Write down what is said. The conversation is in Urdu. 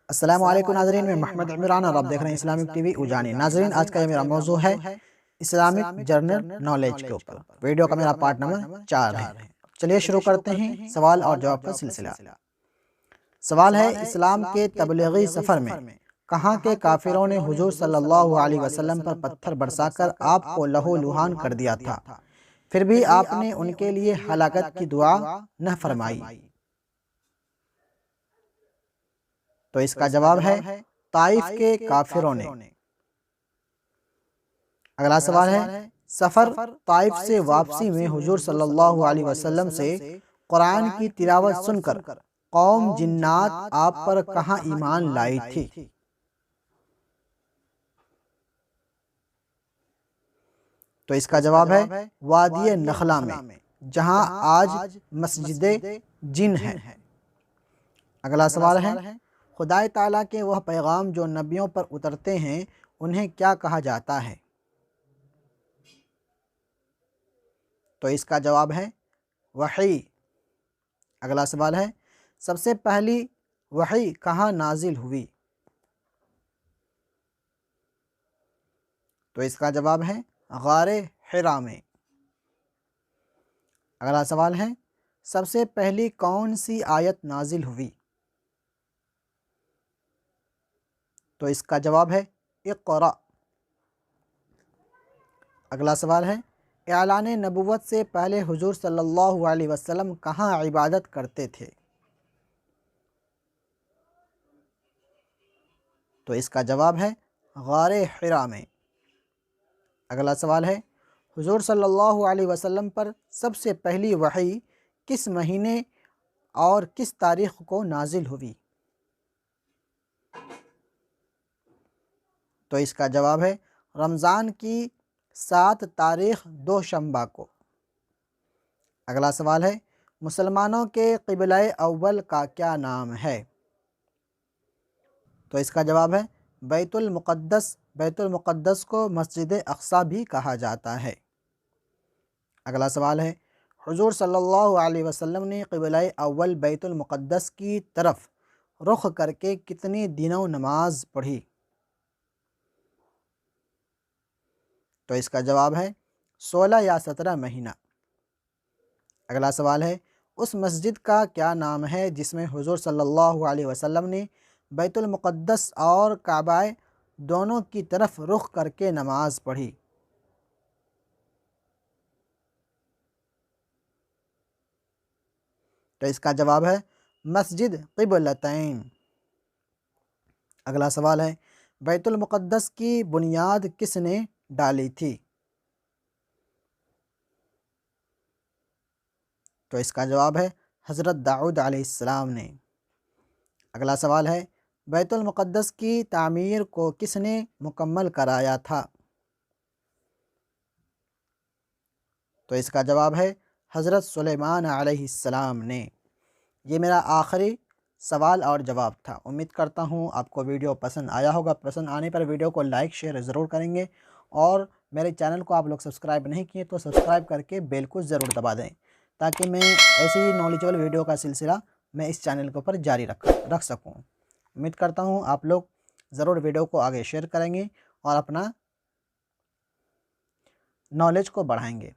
السلام علیکم ناظرین، میں محمد عمران اور آپ دیکھ رہے ہیں اسلامک ٹی وی اجانی۔ ناظرین، آج کا یہ میرا موضوع ہے اسلامک جنرل نالج کے اوپر۔ ویڈیو کا میرا پارٹ نمبر 4 ہے۔ چلیے شروع کرتے ہیں سوال اور جواب کا سلسلہ۔ سوال ہے، اسلام کے تبلیغی سفر میں کہاں کے کافروں نے حضور صلی اللہ علیہ وسلم پر پتھر برسا کر آپ کو لہو لہان کر دیا تھا، پھر بھی آپ نے ان کے لیے ہلاکت کی دعا نہ فرمائی؟ تو اس کا جواب ہے طائف کے کافروں نے۔ اگلا سوال ہے، سفر طائف سے واپسی میں حضور صلی اللہ علیہ وسلم سے قرآن کی تلاوت سن کر قوم جنات آپ پر کہاں ایمان لائی تھی؟ تو اس کا جواب ہے وادی نخلا میں، جہاں آج مسجد جن ہے۔ اگلا سوال ہے، خدائے تعالیٰ کے وہ پیغام جو نبیوں پر اترتے ہیں انہیں کیا کہا جاتا ہے؟ تو اس کا جواب ہے وحی۔ اگلا سوال ہے، سب سے پہلی وحی کہاں نازل ہوئی؟ تو اس کا جواب ہے غار حرا میں۔ اگلا سوال ہے، سب سے پہلی کون سی آیت نازل ہوئی؟ تو اس کا جواب ہے اقرأ۔ اگلا سوال ہے، اعلان نبوت سے پہلے حضور صلی اللہ علیہ وسلم کہاں عبادت کرتے تھے؟ تو اس کا جواب ہے غار حرا میں۔ اگلا سوال ہے، حضور صلی اللہ علیہ وسلم پر سب سے پہلی وحی کس مہینے اور کس تاریخ کو نازل ہوئی؟ تو اس کا جواب ہے رمضان کی 7 تاریخ دوشنبہ کو۔ اگلا سوال ہے، مسلمانوں کے قبلہ اول کا کیا نام ہے؟ تو اس کا جواب ہے بیت المقدس۔ بیت المقدس کو مسجد اقصی بھی کہا جاتا ہے۔ اگلا سوال ہے، حضور صلی اللہ علیہ وسلم نے قبلہ اول بیت المقدس کی طرف رخ کر کے کتنی دنوں نماز پڑھی؟ تو اس کا جواب ہے 16 یا 17 مہینہ۔ اگلا سوال ہے، اس مسجد کا کیا نام ہے جس میں حضور صلی اللہ علیہ وسلم نے بیت المقدس اور کعبہ دونوں کی طرف رخ کر کے نماز پڑھی؟ تو اس کا جواب ہے مسجد قبلتین۔ اگلا سوال ہے، بیت المقدس کی بنیاد کس نے ڈالی تھی؟ تو اس کا جواب ہے حضرت داؤد علیہ السلام نے۔ اگلا سوال ہے، بیت المقدس کی تعمیر کو کس نے مکمل کرایا تھا؟ تو اس کا جواب ہے حضرت سلیمان علیہ السلام نے۔ یہ میرا آخری سوال اور جواب تھا۔ امید کرتا ہوں آپ کو ویڈیو پسند آیا ہوگا۔ پسند آنے پر ویڈیو کو لائک شیئر ضرور کریں گے، اور میرے چینل کو آپ لوگ سبسکرائب نہیں کیے تو سبسکرائب کر کے بیل کو ضرور دبا دیں، تاکہ میں ایسی ہی نالجبل ویڈیو کا سلسلہ میں اس چینل کے اوپر جاری رکھ سکوں۔ امید کرتا ہوں آپ لوگ ضرور ویڈیو کو آگے شیئر کریں گے اور اپنا نالج کو بڑھائیں گے۔